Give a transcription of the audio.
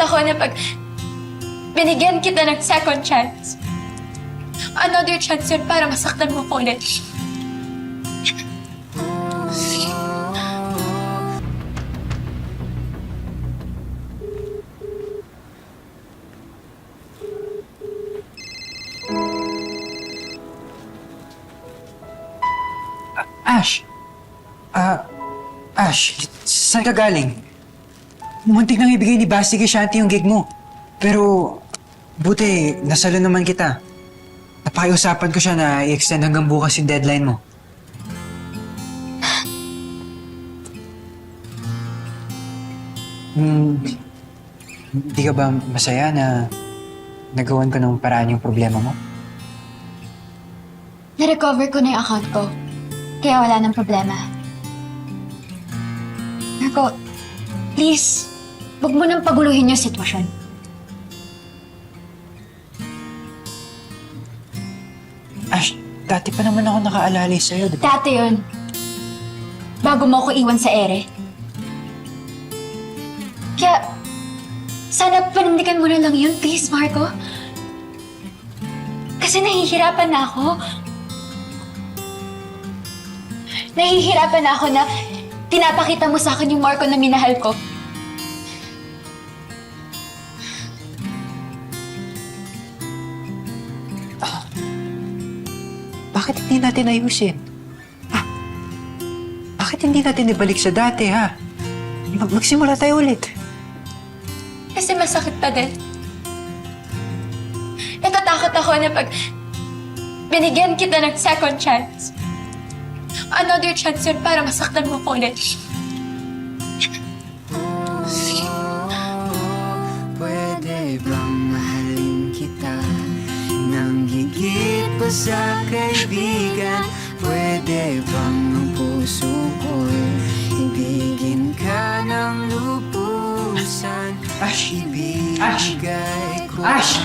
ako na pag binigyan kita ng second chance, another chance yun para masaktan mo ko ulit. Ash! Ash, saan ka galing? Muntik nang ibigay ni Basti kay Shanti yung gig mo. Pero, buti, nasalo naman kita. Napakiusapan ko siya na i-extend hanggang bukas yung deadline mo. Hindi ka ba masaya na nagawan ko ng paraan yung problema mo? Na-recover ko na yung account ko. Kaya wala nang problema. Marco, please, huwag mo nang paguluhin yung sitwasyon. Ash, dati pa naman ako nakaalalay sa'yo, di ba? Dati yun. Bago mo ako iwan sa ere. Kaya, sana panindigan mo na lang yun, please, Marco. Kasi nahihirapan na ako. Nahihirapan na ako na pinapakita mo sa akin yung Marco na minahal ko. Bakit hindi natin ayusin? Ha? Bakit hindi natin ibalik sa dati, ha? Magsimula tayo ulit. Kasi masakit pa din. Natatakot ako na pag binigyan kita ng second chance, another chance yun para masaktan mo ko ulit. Pwede bang mahalin kita nang higit pa sa kaibigan? Pwede bang ang puso ko'y ibigin ka ng lubusan? Ash! Ibigay ko Ash!